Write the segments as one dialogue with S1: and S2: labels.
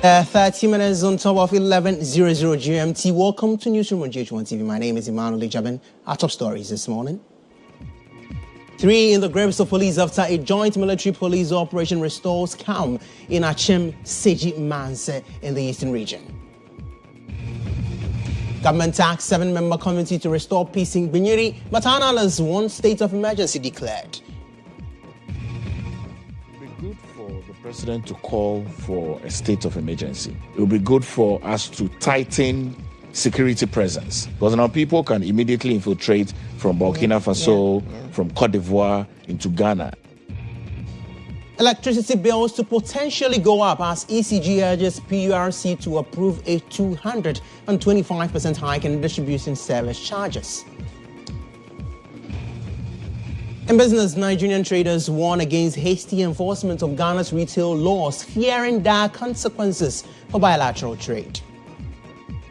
S1: 30 minutes on top of 11:00 GMT. Welcome to Newsroom on GHOne TV. My name is Emmanuel Agyabeng. Our top stories this morning. 3 in the grips of police after a joint military police operation restores calm in Akyem Segyimase in the eastern region. Government tasked 7-member committee to restore peace in Binyeri, but analysts want state of emergency declared.
S2: Good for the president to call for a state of emergency. It will be good for us to tighten security presence, because now people can immediately infiltrate from Burkina Faso, from Cote d'Ivoire into Ghana.
S1: Electricity bills to potentially go up as ECG urges PURC to approve a 225% hike in distribution service charges. In business, Nigerian traders warn against hasty enforcement of Ghana's retail laws, fearing dire consequences for bilateral trade.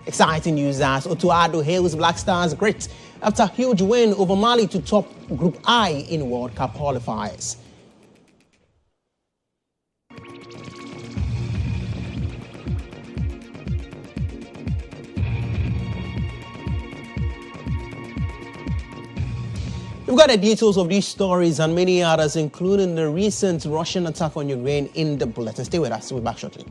S1: Exciting news as Otuado hails Black Stars' grit after a huge win over Mali to top Group I in World Cup qualifiers. We've got the details of these stories and many others, including the recent Russian attack on Ukraine, in the bulletin. Stay with us. We'll be back shortly.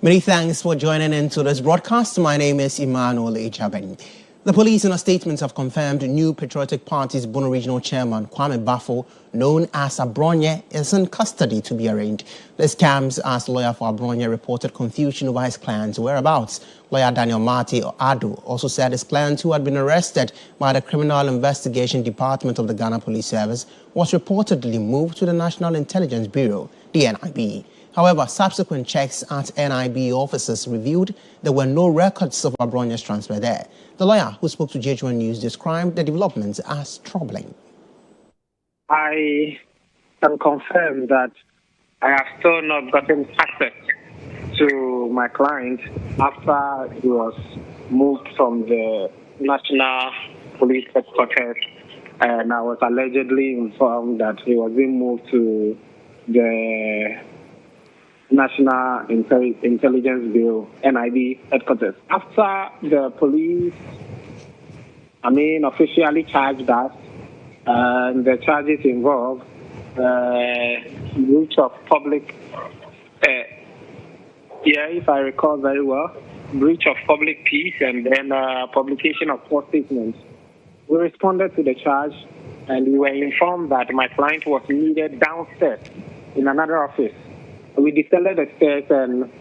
S1: Many thanks for joining into this broadcast. My name is Emmanuel Agyabeng. The police in a statement have confirmed new Patriotic Party's Bono Regional Chairman Kwame Bafo, known as Abronye, is in custody to be arraigned. This comes as lawyer for Abronye reported confusion over his client's whereabouts. Lawyer Daniel Marty Ado also said his client, who had been arrested by the Criminal Investigation Department of the Ghana Police Service, was reportedly moved to the National Intelligence Bureau, the NIB. However, subsequent checks at NIB offices revealed there were no records of Abronye's transfer there. The lawyer who spoke to GHOne News described the developments as troubling.
S3: I can confirm that I have still not gotten access to my client after he was moved from the National Police Headquarters, and I was allegedly informed that he was being moved to the National Intelligence Bureau, NIB headquarters. After the police, officially charged us, the charges involve breach of public, if I recall very well, breach of public peace and then publication of false statements. We responded to the charge and we were informed that my client was needed downstairs in another office. We descended the stairs and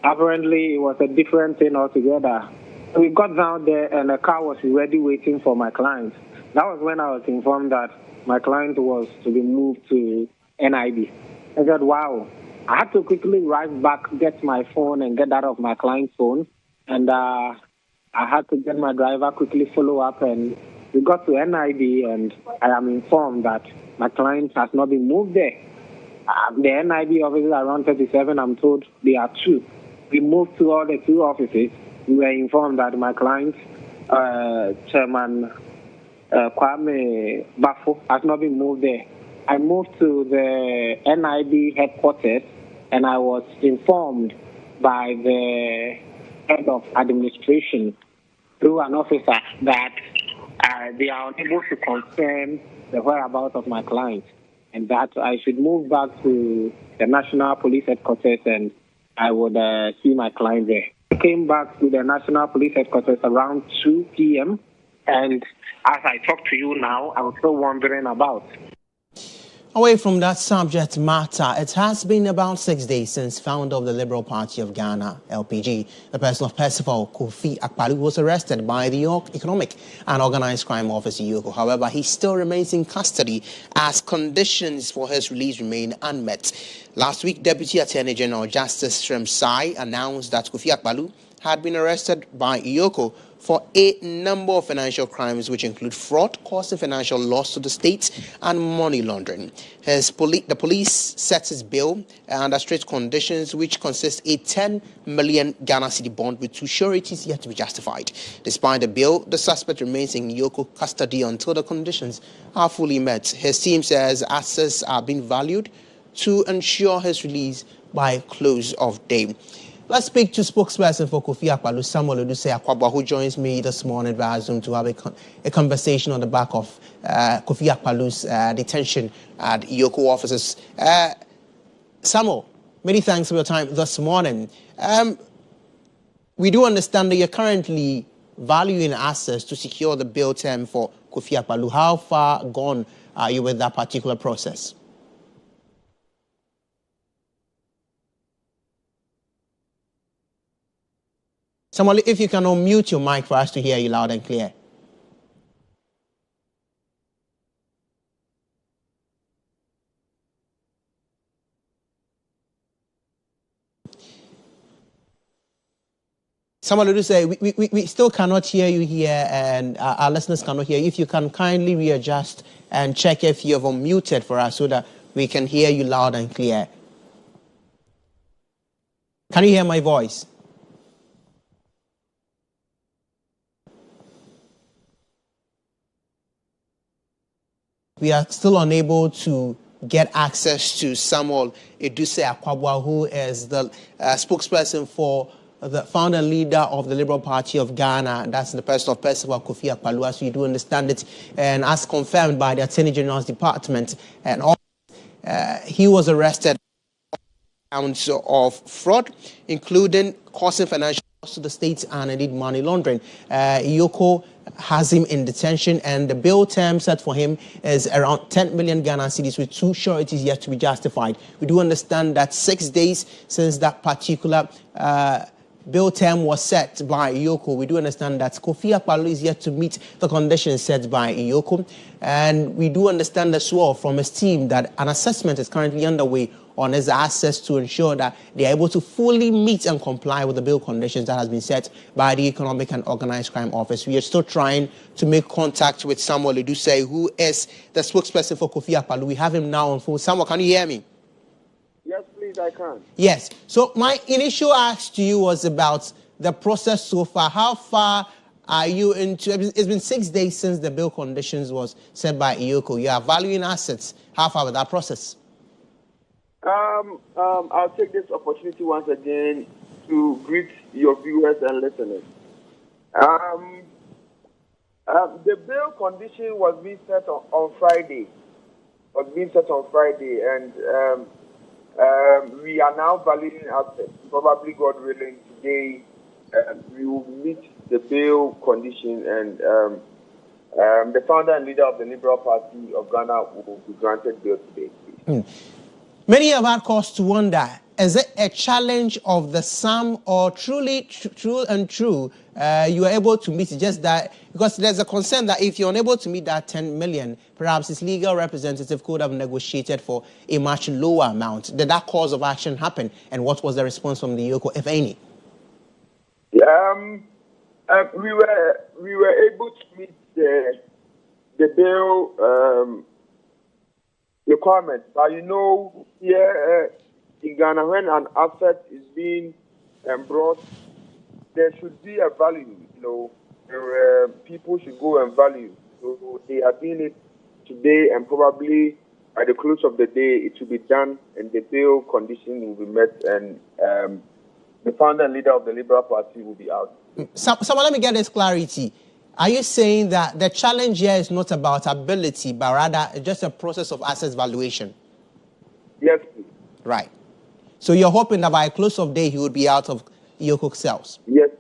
S3: apparently it was a different thing altogether. We got down there and a car was already waiting for my client. That was when I was informed that my client was to be moved to NIB. I said, wow. I had to quickly rush back, get my phone and get that off my client's phone. And I had to get my driver, quickly follow up, and we got to NIB and I am informed that my client has not been moved there. The NIB offices are around 37. I'm told they are 2. We moved to all the 2 offices. We were informed that my client, Chairman Kwame Bafo, has not been moved there. I moved to the NIB headquarters and I was informed by the head of administration through an officer that they are unable to confirm the whereabouts of my client, and that I should move back to the National Police Headquarters and I would see my client there. I came back to the National Police Headquarters around 2 p.m. and as I talk to you now, I'm still wondering about.
S1: Away from that subject matter, it has been about 6 days since founder of the Liberal Party of Ghana, LPG, the person of Percival, Kofi Akpaloo, was arrested by the York Economic and Organized Crime Office, YOCO. However, he still remains in custody as conditions for his release remain unmet. Last week, Deputy Attorney General Justice Srem Sai announced that Kofi Akpaloo had been arrested by EIOCO for a number of financial crimes, which include fraud, causing financial loss to the state, and money laundering. The police sets his bail under strict conditions, which consists a 10 million Ghana cedi bond with 2 sureties yet to be justified. Despite the bail, the suspect remains in EIOCO custody until the conditions are fully met. His team says assets are being valued to ensure his release by close of day. Let's speak to spokesperson for Kofi Akpaloo, Samuel Agyabeng, who joins me this morning via Zoom to have a conversation on the back of Kofi Akpaloo's detention at EIOCO offices. Samuel, many thanks for your time this morning. We do understand that you're currently valuing assets to secure the bail term for Kofi Akpaloo. How far gone are you with that particular process? Samuel, if you can unmute your mic for us to hear you loud and clear. Samuel, do say we still cannot hear you here, and our listeners cannot hear you. If you can kindly readjust and check if you have unmuted for us so that we can hear you loud and clear. Can you hear my voice? We are still unable to get access to Samuel Agyabeng, who is the spokesperson for the founder and leader of the Liberal Party of Ghana. That's the person of Percival Kofi Akpaloo, as you do understand it, and as confirmed by the Attorney General's Department. And he was arrested on counts of fraud, including causing financial loss to the state and indeed money laundering. EIOCO has him in detention, and the bail term set for him is around 10 million Ghana cedis with 2 sureties yet to be justified. We do understand that 6 days since that particular bail term was set by EIOCO, we do understand that Kofi Akpaloo is yet to meet the conditions set by EIOCO, and we do understand as well from his team that an assessment is currently underway on his assets to ensure that they are able to fully meet and comply with the bail conditions that has been set by the Economic and Organized Crime Office. We are still trying to make contact with Samuel Agyabeng, who is the spokesperson for Kofi Akpaloo. We have him now on phone. Samuel, can you hear me?
S4: Yes, please, I can.
S1: Yes. So my initial ask to you was about the process so far. How far are you into? It's been 6 days since the bail conditions was set by EIOCO. You are valuing assets. How far with that process?
S4: I'll take this opportunity once again to greet your viewers and listeners. The bail condition was being set on Friday. And we are now valuing assets. Probably, God willing, today we will meet the bail condition, and the founder and leader of the Liberal Party of Ghana will be granted bail today.
S1: Many have had cause to wonder, is it a challenge of the sum, or truly you are able to meet it? Just that, because there's a concern that if you're unable to meet that 10 million, perhaps his legal representative could have negotiated for a much lower amount. Did that cause of action happen? And what was the response from the EIOCO, if any?
S4: We were able to meet the bail requirements. But here in Ghana, when an asset is being brought, there should be a value. People should go and value. So they are doing it today, and probably by the close of the day, it will be done, and the bail condition will be met, and the founder and leader of the Liberal Party will be out.
S1: Someone, let me get this clarity. Are you saying that the challenge here is not about ability, but rather just a process of assets valuation?
S4: Yes, please.
S1: Right. So you're hoping that by close of day, he would be out of EIOCO cells?
S4: Yes,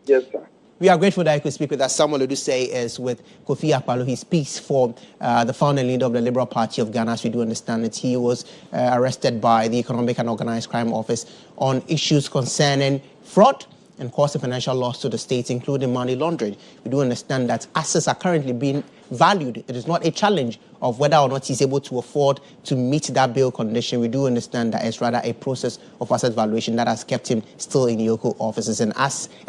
S4: sir.
S1: We are grateful that you could speak with us. Samuel Agyabeng is with Kofi Akpaloo. He speaks for the founder and leader of the Liberal Party of Ghana. As we do understand it, he was arrested by the Economic and Organized Crime Office on issues concerning fraud, and causing financial loss to the state, including money laundering. We do understand that assets are currently being valued. It is not a challenge of whether or not he's able to afford to meet that bail condition. We do understand that it's rather a process of asset valuation that has kept him still in Yoko offices. And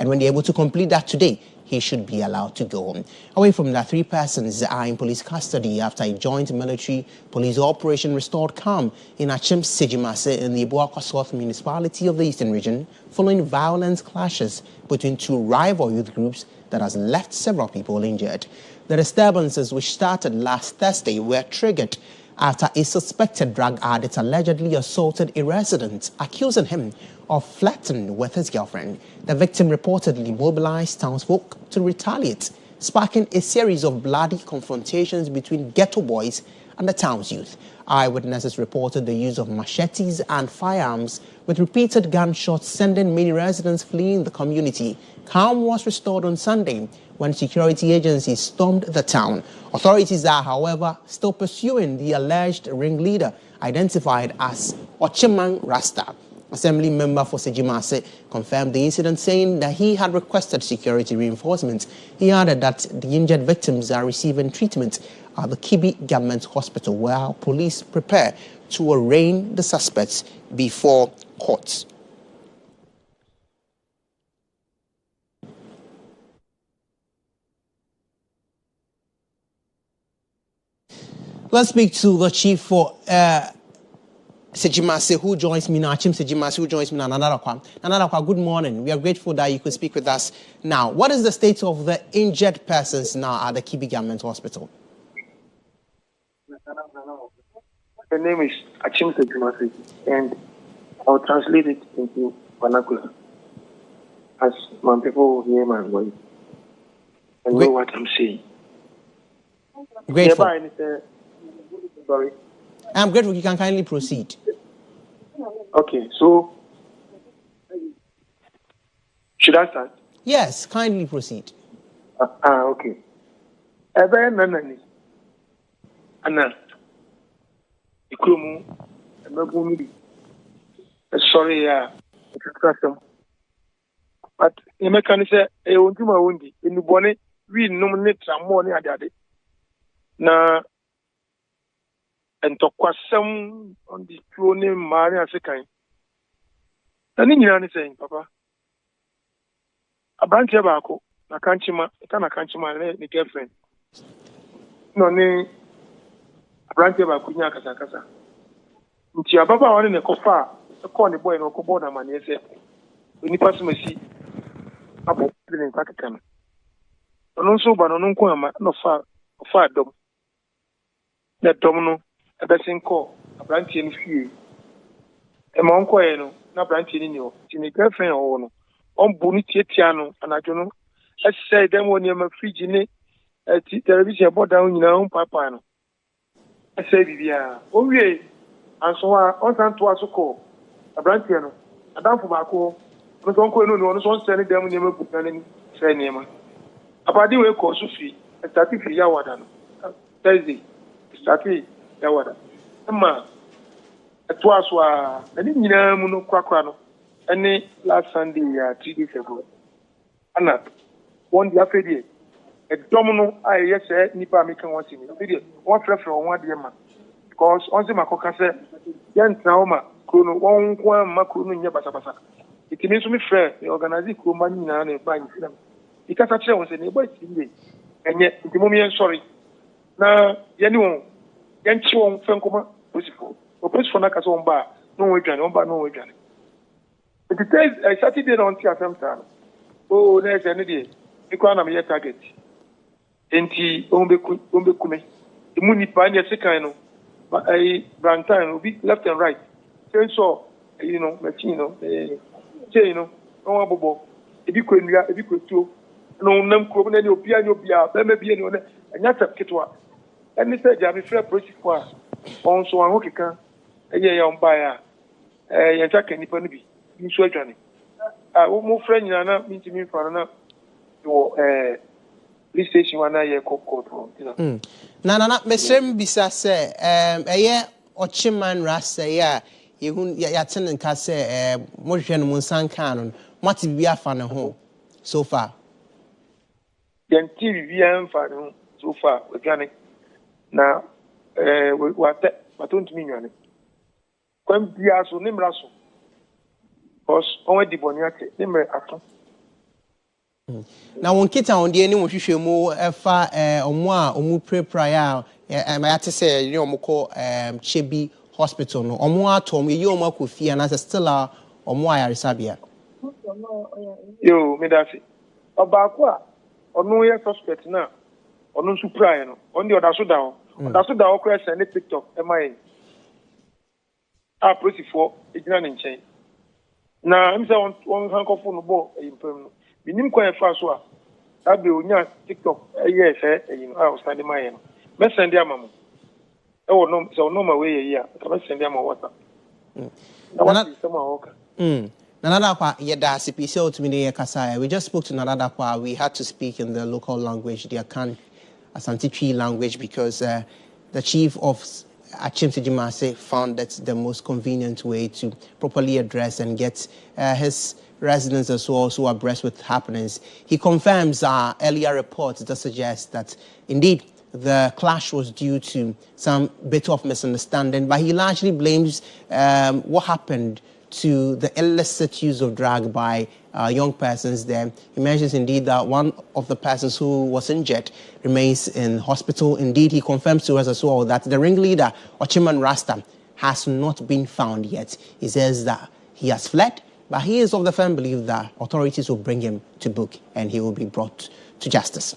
S1: when they're able to complete that today, he should be allowed to go home. Away from that, 3 persons are in police custody after a joint military-police operation restored calm in Akyem Segyimase in the Ibuakwa South municipality of the Eastern region, following violent clashes between 2 rival youth groups that has left several people injured. The disturbances, which started last Thursday, were triggered after a suspected drug addict allegedly assaulted a resident, accusing him of flirting with his girlfriend. The victim reportedly mobilized townsfolk to retaliate, sparking a series of bloody confrontations between ghetto boys and the town's youth. Eyewitnesses reported the use of machetes and firearms, with repeated gunshots sending many residents fleeing the community. Calm was restored on Sunday when security agencies stormed the town. Authorities are, however, still pursuing the alleged ringleader, identified as Ochiman Rasta. Assembly member for Segyimase confirmed the incident, saying that he had requested security reinforcements. He added that the injured victims are receiving treatment at the Kibi Government Hospital, where police prepare to arraign the suspects before court. Let's speak to the chief for Segyimase, who joins me now, Akyem Segyimase, who joins me now, Nanadakwa, good morning. We are grateful that you could speak with us now. What is the state of the injured persons now at the Kibi Government Hospital?
S5: The name is Akyem Segyimase, and I'll translate it into vernacular, as my people hear my voice and know what I'm saying.
S1: Grateful.
S5: Sorry.
S1: I'm grateful. You can kindly proceed.
S5: Okay, so should I start?
S1: Yes, kindly proceed.
S5: Okay. Nanani. Anna. Ikumu. Sorry, but you may say, I won't do my woundy in the bonnet. We nominate some money at that. Na and to question on the cloning Maria Sekai. And in your saying, Papa, a branch of Bako, a countryman, the girlfriend. No name, a branch of Akunya Casacasa. Until Baba on in a cofa, a corny boy and a coboda man, yes, when you pass me see about the Vatican. And also, but no Quama, no far dom. That domino. A person call a branch in few. A monk, no branch in you, in a girlfriend or no. On Bonitiano, and I don't know. I say them when you're a free gene at television about down in your own papa. I say, yeah, oh, yeah, and so on time to us call a branch, a down for my call. But don't call no one sending them when you're putting say name. About the way, call Sophie, a 33 Yawadan. Thursday, started. Yawada. Emma, it was any muno quacquano, any last Sunday, 3 days ago. Anna, one the affair, a domino, I yes, Nipa making one thing. One fresh from 1 dear man. Because on the Macoca said, Yan Trauma, Kuno, one Macron in Yabasabasa. It means to me fair, the organizing Kumani and buying them. Because I was a neighbor, and yet, the moment sorry. Now, Yanuon. Yanchi Francoma, Lucifer, or Prince Fonacas bar, no way, no way. It is Saturday on Tiafam time. Oh, there's an idea. You can't have your target. Enti, Umbe, the Muni Panya Secano, but a Brantine will be left and right. So, Machino, no abo, if you could too, no, num, no piano, maybe and that's a kitwa. And Mr. Jabby Fair Process for also an Okika, a year on buyer, a attack any penny, you swear, Johnny. I will move friend, you are not meeting me for another police station 1 year court.
S1: Nana, Mr. Bisa say, a year or Chiman Rasta, yeah, you yatin and Casse, Motion Munsan Canon, What we are fan home so far?
S5: Until we are fan so far, we can now. What don't mean any? When we are so nimraso, because only the boniate nimre ato.
S1: Now, when kids are on the end, we should more far or more prior. I had to say, you know, Moko Chebi Hospital, no, or more to me, you more Kofi and as a stella or more Arisabia.
S5: Yo, me that's it. About what? Or no, yes, suspect now. Or no, surprise, no. On the other side down. That's what the okra send it TikTok. Am I? Pretty for it's not in chain. Now, I'm saying one hand off on the ball. We need quite fast. That be on TikTok. Yes, I was standing my end. Let's send them, Mamma. Oh, no, so no, my way here. Come send them a water.
S1: Nanadakwa yeda CPC to me Kasaya. We just spoke to Nanadakwa. We had to speak in the local language, the Akan Asante Twi language, because the chief of Akyem Segyimase found that the most convenient way to properly address and get his residents as well who are abreast with happenings. He confirms our earlier reports that suggest that indeed the clash was due to some bit of misunderstanding, but he largely blames what happened to the illicit use of drug by young persons there. He mentions indeed that one of the persons who was injured remains in hospital. Indeed, he confirms to us as well that the ringleader, Ochiman Rasta, has not been found yet. He says that he has fled, but he is of the firm belief that authorities will bring him to book and he will be brought to justice.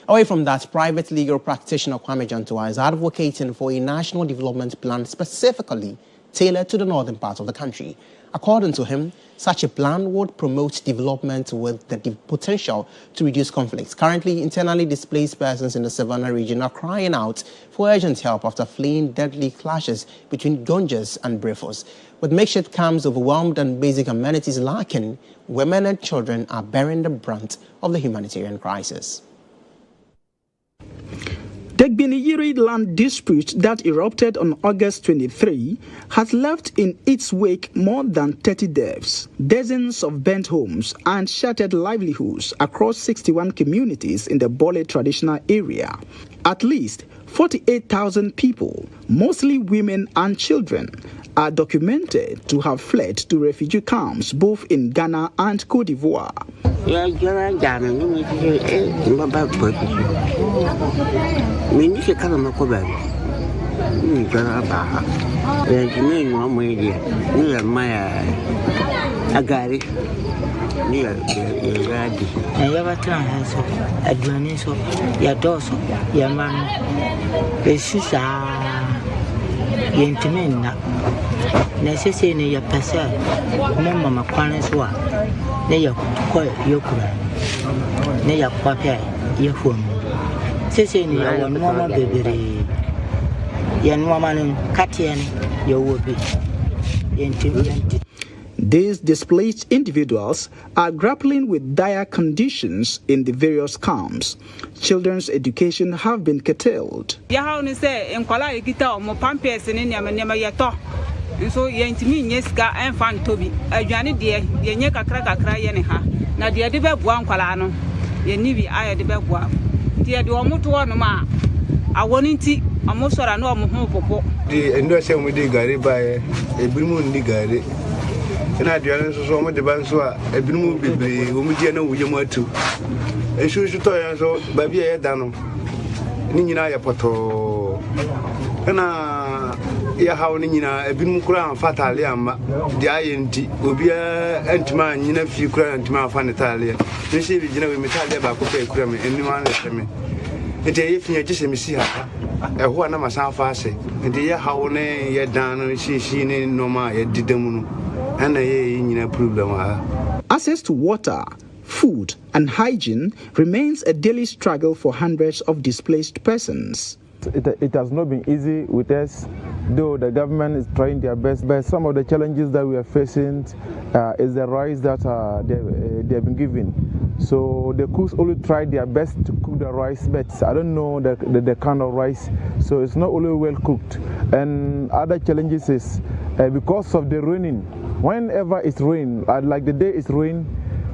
S1: Away from that, private legal practitioner Kwame Jantua is advocating for a national development plan specifically tailored to the northern part of the country. According to him, such a plan would promote development with the potential to reduce conflicts. Currently, internally displaced persons in the Savannah region are crying out for urgent help after fleeing deadly clashes between Gonjas and Brefos. With makeshift camps overwhelmed and basic amenities lacking, women and children are bearing the brunt of the humanitarian crisis.
S6: The Gbiniyiri land dispute that erupted on August 23 has left in its wake more than 30 deaths, dozens of burnt homes, and shattered livelihoods across 61 communities in the Bole traditional area. At least 48,000 people, mostly women and children, are documented to have fled to refugee camps both in Ghana and Cote d'Ivoire.
S7: Necessary your person, Mamma Quaneswa, Naya Koi Yokura, Naya Quape, Yahum. Sissy, your mama baby, Yan woman, Katian, your would be.
S6: These displaced individuals are grappling with dire conditions in the various camps. Children's education have been curtailed.
S8: GHOne say in Kuala Ikita mo pampers in Yama yato. So yentimi nyeska en fan tobi. Adwane de yenye kakra ye ha. Na de de beboa Nkwala no. Ye ni bi aye de beboa. De omoto no ma. Awoni nti amosora na omo popo.
S9: The endo say we dey gari by ebimu ndi gari. Na aduane so mo de ban so a ebinumu bebre wo mu die na wo yemu atu esu to yan so ba bia ye da no ni nyina ya poto na ya hawo ni nyina ebinumu kura fatale amma de aye nti obi antima nyina fi kura antima afa ne tale ne se bi gina we metale ba ko pe kura me enima na se me ente ye finya gise me si ha eho na masan fa ase ente ya hawo ne ye dan no shi ne no ma ye didamu no.
S6: Access to water, food, and hygiene remains a daily struggle for hundreds of displaced persons.
S10: It has not been easy with us, though the government is trying their best. But some of the challenges that we are facing is the rice that they have been given. So the cooks only tried their best to cook the rice, but I don't know the kind of rice. So it's not only well cooked. And other challenges is because of the raining. Whenever it's rain, like the day it's rain,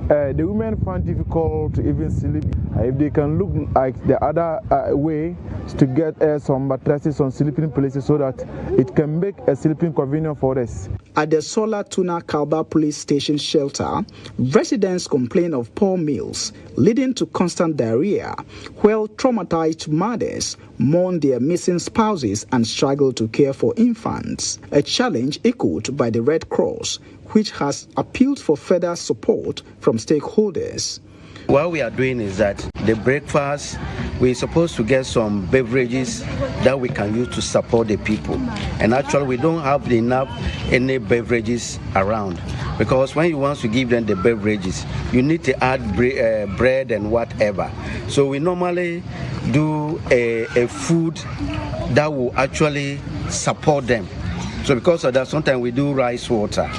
S10: the women find difficult to even sleep. If they can look like the other way to get some mattresses on sleeping places so that it can make a sleeping convenient for us.
S6: At the Solar Tuna Kalba Police Station shelter, residents complain of poor meals, leading to constant diarrhea, while traumatized mothers mourn their missing spouses and struggle to care for infants, a challenge echoed by the Red Cross, which has appealed for further support from stakeholders.
S11: What we are doing is that the breakfast, we're supposed to get some beverages that we can use to support the people. And actually, we don't have any beverages around, because when you want to give them the beverages, you need to add bread and whatever. So we normally do a food that will actually support them. So because of that, sometimes we do rice water.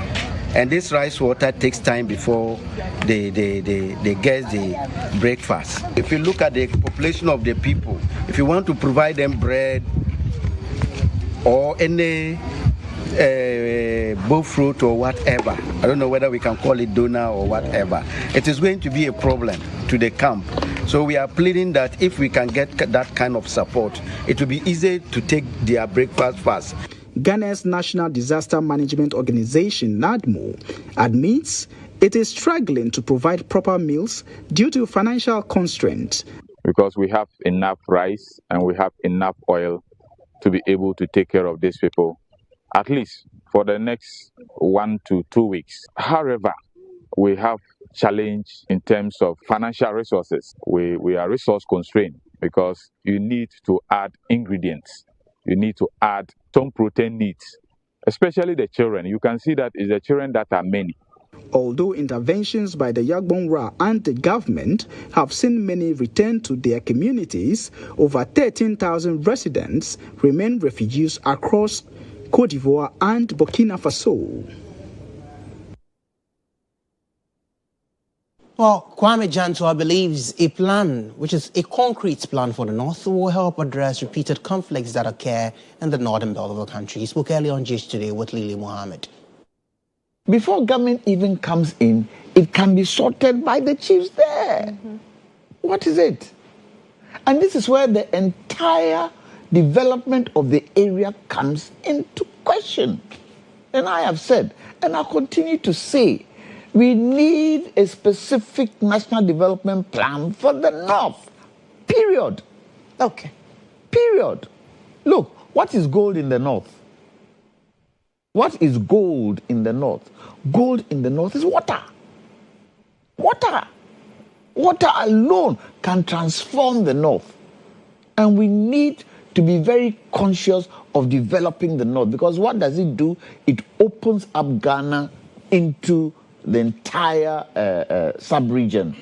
S11: And this rice water takes time before they get the breakfast. If you look at the population of the people, if you want to provide them bread or any bull fruit or whatever, I don't know whether we can call it donor or whatever, it is going to be a problem to the camp. So we are pleading that if we can get that kind of support, it will be easy to take their breakfast fast.
S6: Ghana's National Disaster Management Organization, NADMO, admits it is struggling to provide proper meals due to financial constraints.
S12: Because we have enough rice and we have enough oil to be able to take care of these people, at least for the next 1 to 2 weeks. However, we have challenge in terms of financial resources. We are resource constrained because you need to add ingredients. You need to add some protein needs, especially the children. You can see that it's the children that are many.
S6: Although interventions by the Yagbon Ra and the government have seen many return to their communities, over 13,000 residents remain refugees across Côte d'Ivoire and Burkina Faso.
S1: Well, Kwame Jantua believes a plan, which is a concrete plan for the North, will help address repeated conflicts that occur in the northern belt of the country. He spoke earlier on GH Today with Lily Mohammed.
S13: Before government even comes in, it can be sorted by the chiefs there. What is it? And this is where the entire development of the area comes into question. And I have said, and I'll continue to say, we need a specific national development plan for the North. Period.
S1: Okay.
S13: Period. Look, what is gold in the North? What is gold in the North? Gold in the North is water. Water. Water alone can transform the North. And we need to be very conscious of developing the North, because what does it do? It opens up Ghana into the entire sub-region.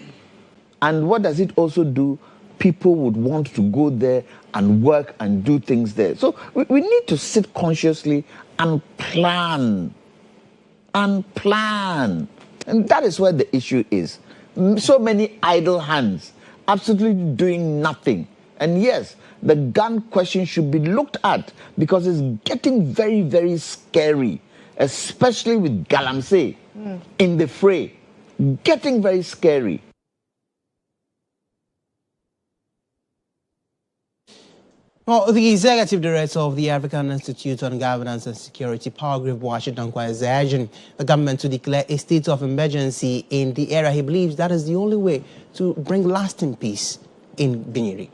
S13: And what does it also do? People would want to go there and work and do things there. So we need to sit consciously and plan. And plan. And that is where the issue is. So many idle hands, absolutely doing nothing. And yes, the gun question should be looked at, because it's getting very, very scary, especially with Galamsey in the fray. Getting very scary.
S1: Well, the executive director of the African Institute on Governance and Security, Power Group, Washington, is urging the government to declare a state of emergency in the area. He believes that is the only way to bring lasting peace in Binyeri.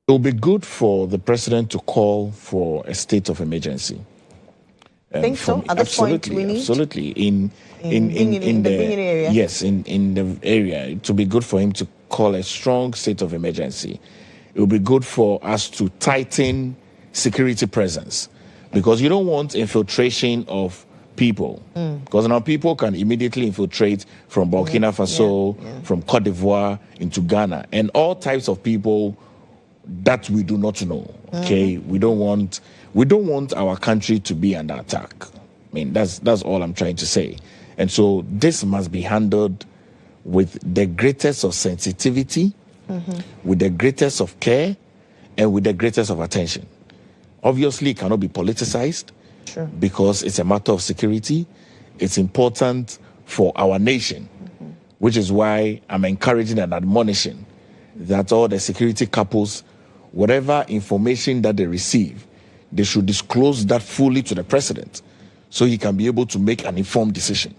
S2: It will be good for the president to call for a state of emergency.
S14: Think so? At this point, we need?
S2: Absolutely. In the Binyeri area? Yes, in the area. It will be good for him to call a strong state of emergency. It will be good for us to tighten security presence, because you don't want infiltration of people. Because now people can immediately infiltrate from Burkina Faso, from Côte d'Ivoire into Ghana, and all types of people that we do not know. Okay, we don't want our country to be under attack. I mean, that's all I'm trying to say. And so this must be handled with the greatest of sensitivity, with the greatest of care, and with the greatest of attention. Obviously, it cannot be politicized, because it's a matter of security. It's important for our nation, which is why I'm encouraging and admonishing that all the security couples, whatever information that they receive, they should disclose that fully to the president so he can be able to make an informed decision.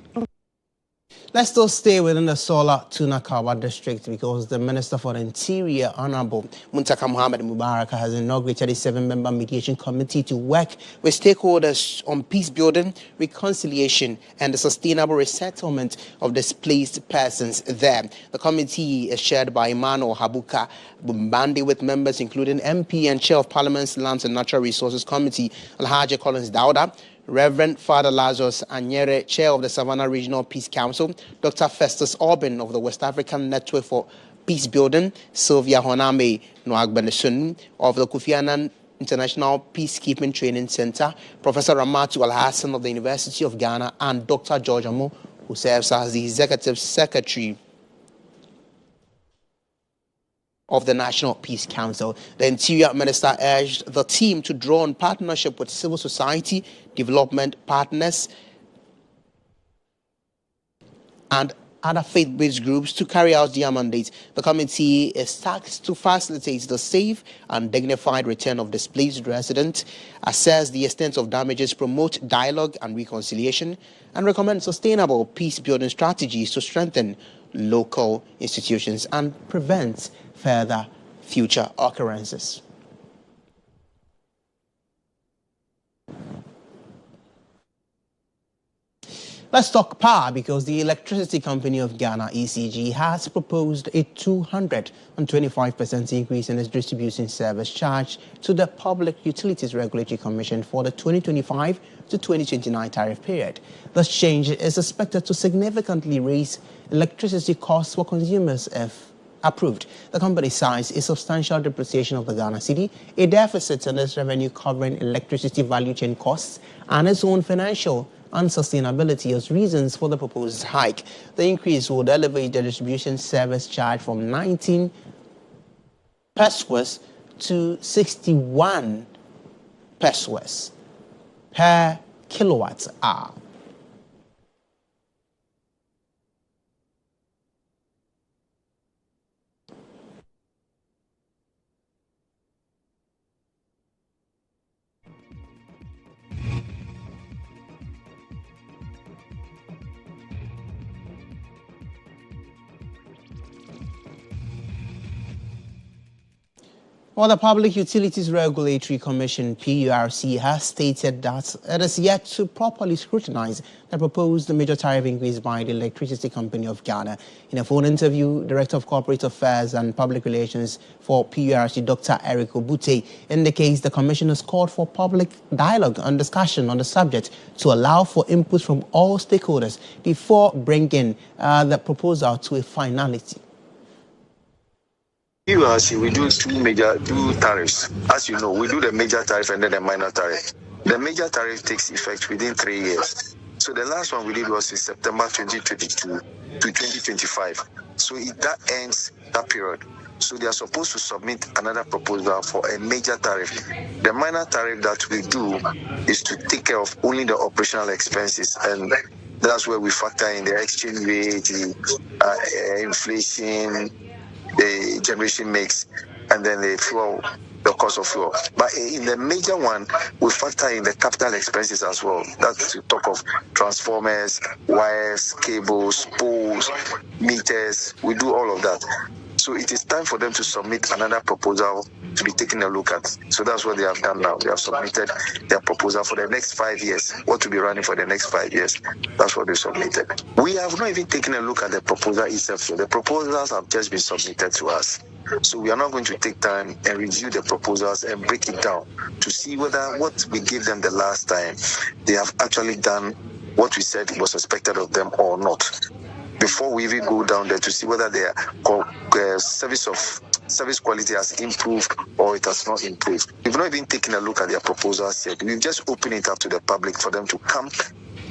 S1: Let's still stay within the Sola Tunakawa district because the Minister for the Interior, Honorable Muntaka Mohammed Mubarak, has inaugurated a 7-member mediation committee to work with stakeholders on peace building, reconciliation, and the sustainable resettlement of displaced persons there. The committee is chaired by Emmanuel Habuka Bumbandi, with members including MP and Chair of Parliament's Lands and Natural Resources Committee, Alhaji Collins Dauda, Reverend Father Lazarus Anyere, Chair of the Savannah Regional Peace Council, Dr. Festus Aubin of the West African Network for Peace Building, Sylvia Honame Noagbenesun of the Kofi Annan International Peacekeeping Training Center, Professor Ramatu Al-Hassan of the University of Ghana, and Dr. George Amo, who serves as the Executive Secretary of the National Peace Council. The Interior Minister urged the team to draw on partnership with civil society, development partners, and other faith-based groups to carry out their mandate. The committee is tasked to facilitate the safe and dignified return of displaced residents, assess the extent of damages, promote dialogue and reconciliation, and recommend sustainable peace-building strategies to strengthen local institutions and prevent further future occurrences. Let's talk power, because the Electricity Company of Ghana, ECG, has proposed a 225% increase in its distribution service charge to the Public Utilities Regulatory Commission for the 2025 to 2029 tariff period. This change is expected to significantly raise electricity costs for consumers if approved. The company cites a substantial depreciation of the Ghana cedi, a deficit in its revenue covering electricity value chain costs, and its own financial unsustainability as reasons for the proposed hike. The increase would elevate the distribution service charge from 19 pesos to 61 pesos per kilowatt hour. Well, the Public Utilities Regulatory Commission, PURC, has stated that it is yet to properly scrutinize the proposed major tariff increase by the Electricity Company of Ghana. In a phone interview, Director of Corporate Affairs and Public Relations for PURC, Dr. Eric Obute, indicates the Commission has called for public dialogue and discussion on the subject to allow for input from all stakeholders before bringing the proposal to a finality.
S15: PURC, we do two tariffs. As you know, we do the major tariff and then the minor tariff. The major tariff takes effect within 3 years. So the last one we did was in September 2022 to 2025. So that ends that period. So they are supposed to submit another proposal for a major tariff. The minor tariff that we do is to take care of only the operational expenses, and that's where we factor in the exchange rate, the inflation, the generation mix, and then the fuel, the cost of fuel. But in the major one, we factor in the capital expenses as well. That's to talk of transformers, wires, cables, poles, meters. We do all of that. So it is time for them to submit another proposal to be taken a look at. So that's what they have done now. They have submitted their proposal for the next 5 years. What to be running for the next 5 years. That's what they submitted. We have not even taken a look at the proposal itself. So the proposals have just been submitted to us. So we are not going to take time and review the proposals and break it down to see whether what we gave them the last time, they have actually done what we said was expected of them or not, before we even go down there to see whether their service quality has improved or it has not improved. We've not even taken a look at their proposals yet. We've just opened it up to the public for them to come.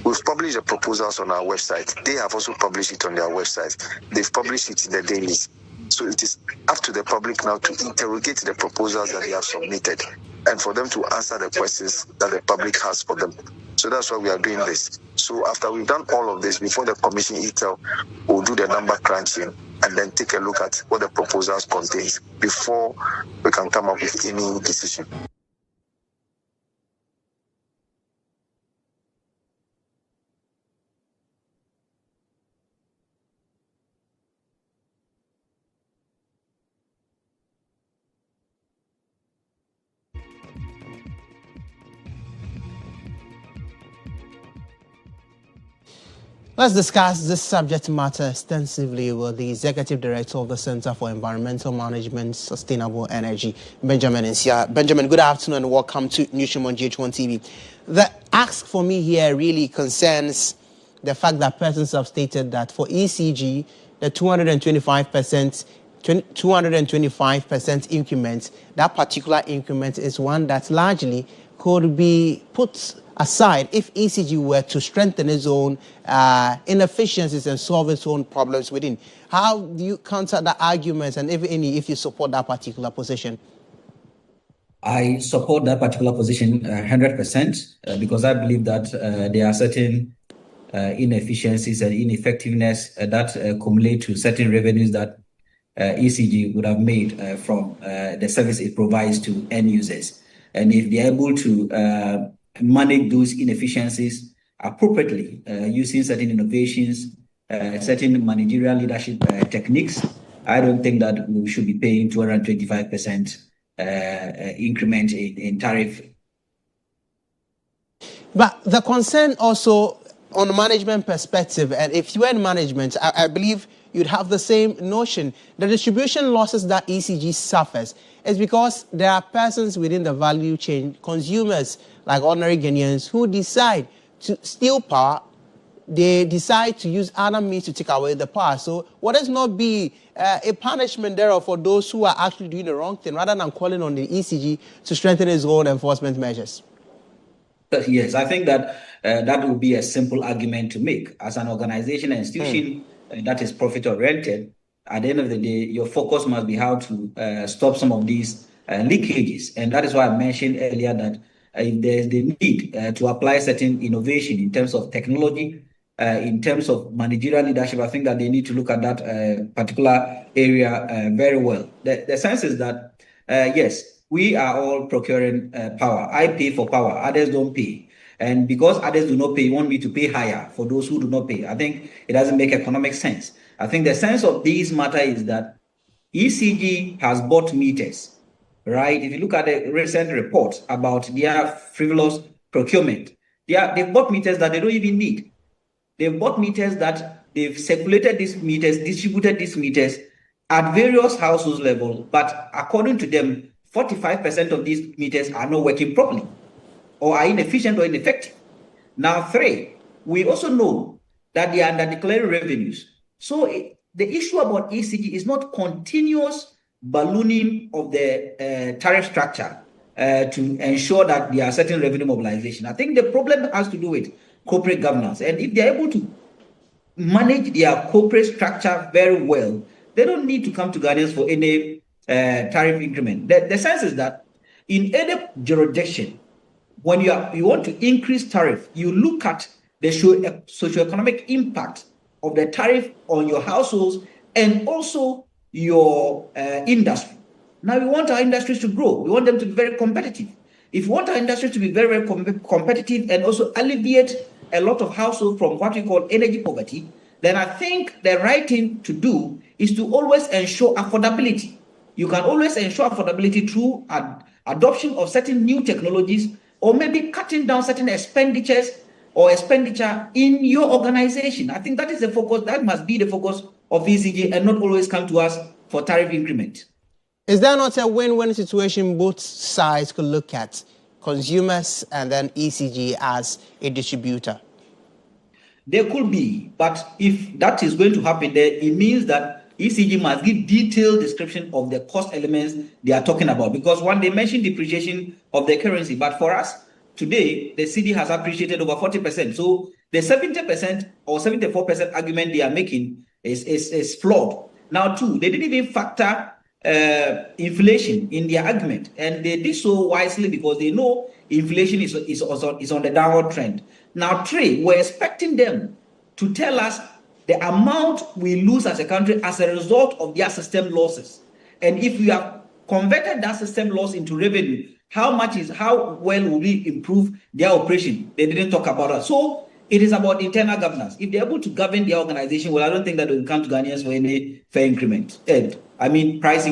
S15: We've published the proposals on our website. They have also published it on their website. They've published it in the dailies. So it is up to the public now to interrogate the proposals that they have submitted and for them to answer the questions that the public has for them. So that's why we are doing this. So after we've done all of this, before the commission itself will do the number crunching and then take a look at what the proposals contain before we can come up with any decision.
S1: Let's discuss this subject matter extensively with the Executive Director of the Center for Environmental Management, Sustainable Energy, Benjamin Nsia. Benjamin, good afternoon and welcome to Newsroom on GHOne TV. The ask for me here really concerns the fact that persons have stated that for ECG, the 225% increment, that particular increment is one that largely could be put aside if ECG were to strengthen its own inefficiencies and solve its own problems within. How do you counter the arguments, and if you support that particular position?
S16: I support that particular position 100% because I believe that there are certain inefficiencies and ineffectiveness that accumulate to certain revenues that ECG would have made from the service it provides to end users. And if they're able to manage those inefficiencies appropriately using certain innovations, certain managerial leadership techniques, I don't think that we should be paying 225% increment in tariff.
S1: But the concern also on a management perspective, and if you were in management, I believe you'd have the same notion. The distribution losses that ECG suffers is because there are persons within the value chain, consumers like ordinary Guineans, who decide to steal power. They decide to use other means to take away the power. So what does not be a punishment there for those who are actually doing the wrong thing, rather than calling on the ECG to strengthen its own enforcement measures?
S16: Yes, I think that that would be a simple argument to make. As an organization and institution that is profit-oriented, at the end of the day, your focus must be how to stop some of these leakages. And that is why I mentioned earlier that if there's the need to apply certain innovation in terms of technology, in terms of managerial leadership, I think that they need to look at that particular area very well. The sense is that, yes, we are all procuring power. I pay for power, others don't pay. And because others do not pay, you want me to pay higher for those who do not pay. I think it doesn't make economic sense. I think the sense of this matter is that ECG has bought meters. Right? If you look at the recent report about their frivolous procurement, they've bought meters that they don't even need. They've bought meters that they've circulated these meters, distributed these meters at various households level, but according to them, 45% of these meters are not working properly or are inefficient or ineffective. Now, 3, we also know that they are under-declaring revenues. So the issue about ECG is not continuous ballooning of the tariff structure to ensure that there are certain revenue mobilization. I think the problem has to do with corporate governance. And if they're able to manage their corporate structure very well, they don't need to come to Ghanaians for any tariff increment. The sense is that in any jurisdiction, when you want to increase tariff, you look at the socioeconomic impact of the tariff on your households and also your industry. Now, we want our industries to grow. We want them to be very competitive. If we want our industries to be very, very competitive and also alleviate a lot of households from what we call energy poverty, then I think the right thing to do is to always ensure affordability. You can always ensure affordability through adoption of certain new technologies or maybe cutting down certain expenditures or expenditure in your organization. I think that is the focus. That must be the focus of ECG and not always come to us for tariff increment.
S1: Is there not a win-win situation both sides could look at, consumers and then ECG as a distributor?
S16: There could be, but if that is going to happen there, it means that ECG must give detailed description of the cost elements they are talking about. Because one, they mentioned depreciation of the currency, but for us, today, the cedi has appreciated over 40%. So the 70% or 74% argument they are making is flawed. Now, two, they didn't even factor inflation in their argument, and they did so wisely because they know inflation is on the downward trend. Now, three, we're expecting them to tell us the amount we lose as a country as a result of their system losses, and if we have converted that system loss into revenue, how well will we improve their operation? They didn't talk about that. So it is about internal governance. If they're able to govern their organization, well, I don't think that they will come to Ghanaians for any fair increment. Price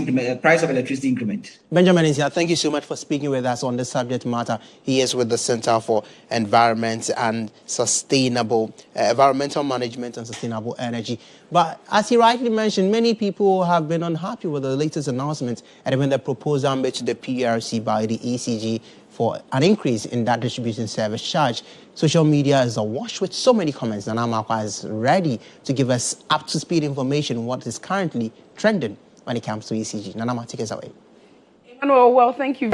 S16: of electricity increment.
S1: Benjamin Izia, thank you so much for speaking with us on this subject matter. He is with the Center for Environment and Environmental Management and Sustainable Energy. But as he rightly mentioned, many people have been unhappy with the latest announcement and even the proposal made to the PRC by the ECG for an increase in that distribution service charge. Social media is awash with so many comments, and Amakwa is ready to give us up-to-speed information on what is currently trending when it comes to ECG. Nanama, take us away.
S17: Emmanuel, well, thank you.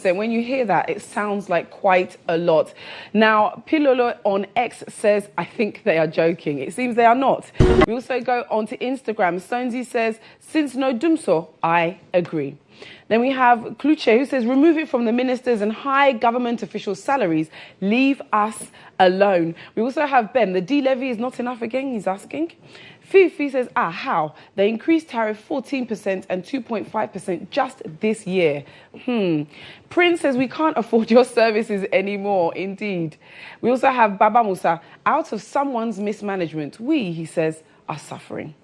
S17: When you hear that, it sounds like quite a lot. Now, Pilolo on X says, I think they are joking. It seems they are not. We also go on to Instagram. Stonesy says, since no Dumso, I agree. Then we have Kluche, who says, remove it from the ministers and high government officials' salaries. Leave us alone. We also have Ben. The D-levy is not enough again, he's asking. Fifi says, how? They increased tariff 14% and 2.5% just this year. Prince says, we can't afford your services anymore. Indeed. We also have Baba Musa. Out of someone's mismanagement, we, he says, are suffering.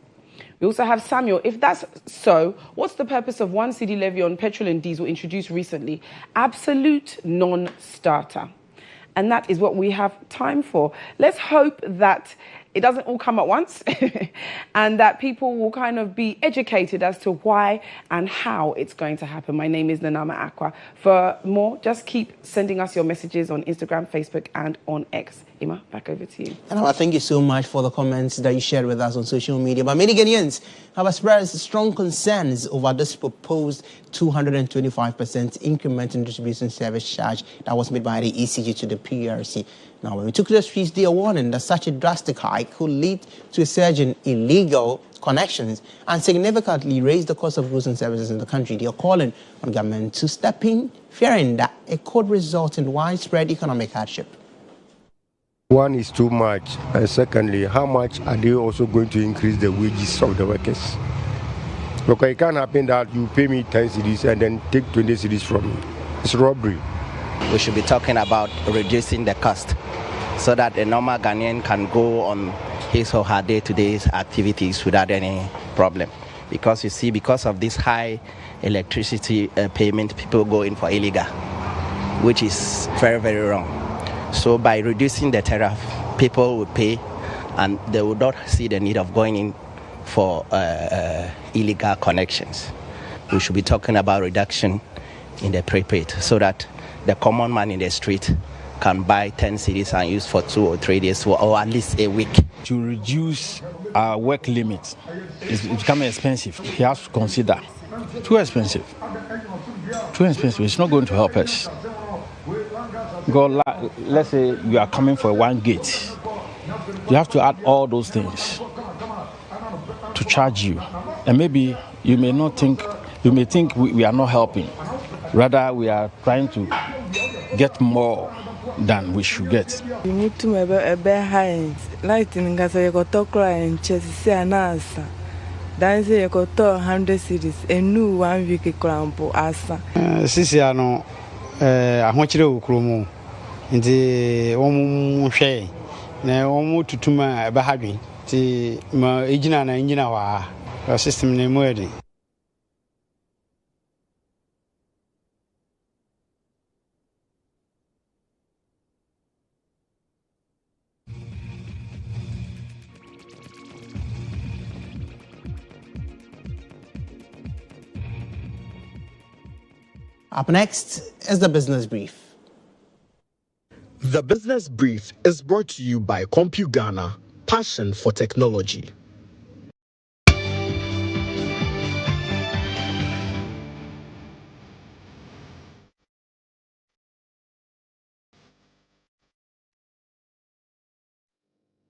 S17: We also have Samuel. If that's so, what's the purpose of 1 cedi levy on petrol and diesel introduced recently? Absolute non-starter. And that is what we have time for. Let's hope that it doesn't all come at once and that people will kind of be educated as to why and how it's going to happen. My name is Nanama Aqua. For more, just keep sending us your messages on Instagram, Facebook, and on X. Ima, back over to you.
S1: And I thank you so much for the comments that you shared with us on social media. But many Ghanaians have expressed strong concerns over this proposed 225% increment in distribution service charge that was made by the ECG to the PRC. Now, when we took to the streets, they are warning that such a drastic hike could lead to a surge in illegal connections and significantly raise the cost of goods and services in the country. They are calling on government to step in, fearing that it could result in widespread economic hardship.
S18: One is too much, and secondly, how much are they also going to increase the wages of the workers? Because it can't happen that you pay me 10 cedis and then take 20 cedis from me. It's robbery.
S11: We should be talking about reducing the cost so that a normal Ghanaian can go on his or her day-to-day activities without any problem. Because you see, because of this high electricity payment, people go in for illegal, which is very, very wrong. So by reducing the tariff, people will pay and they will not see the need of going in for illegal connections. We should be talking about reduction in the prepaid so that the common man in the street can buy 10 cedis and use for 2 or 3 days or at least a week.
S19: To reduce our work limit, it's becoming expensive. He has to consider. Too expensive. Too expensive. It's not going to help us. Because let's say you are coming for one gate. You have to add all those things to charge you. And maybe you may think we are not helping. Rather, we are trying to get more than we should get.
S20: You need to have a behind. Lighting gas, you got to cry and chest, an answer. Then say you got 100 cities, a new 1 week crampo answer.
S21: Sisiano, I want you to Krumo in the one share. Now, almost to my Bahagi, the engine and engine our system name wedding.
S1: Up next is the Business Brief.
S22: The Business Brief is brought to you by CompuGhana, passion for technology.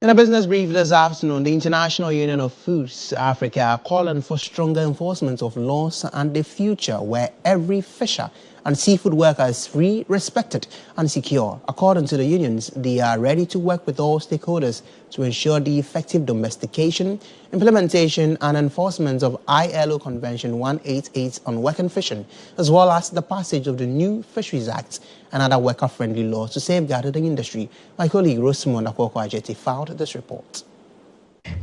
S1: In a business brief this afternoon, the International Union of Foods Africa are calling for stronger enforcement of laws and a future where every fisher and seafood worker is free, respected and secure. According to the unions, they are ready to work with all stakeholders to ensure the effective domestication, implementation and enforcement of ILO Convention 188 on working fishing, as well as the passage of the new Fisheries Act and other worker-friendly laws to safeguard the industry. My colleague Rosamond Akwoko-Ajeti filed this report.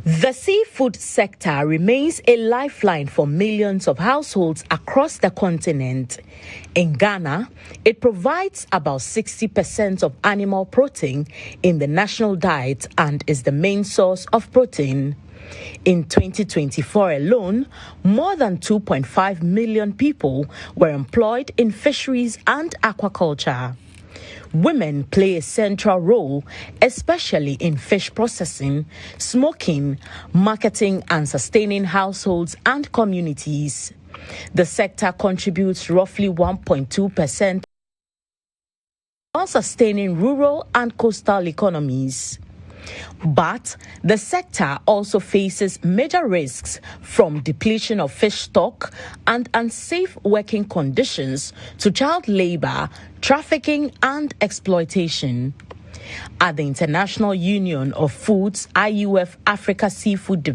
S3: The seafood sector remains a lifeline for millions of households across the continent. In Ghana, it provides about 60% of animal protein in the national diet and is the main source of protein. In 2024 alone, more than 2.5 million people were employed in fisheries and aquaculture. Women play a central role, especially in fish processing, smoking, marketing, and sustaining households and communities. The sector contributes roughly 1.2% while sustaining rural and coastal economies. But the sector also faces major risks from depletion of fish stock and unsafe working conditions to child labor, trafficking and exploitation. At the International Union of Foods IUF Africa Seafood Division,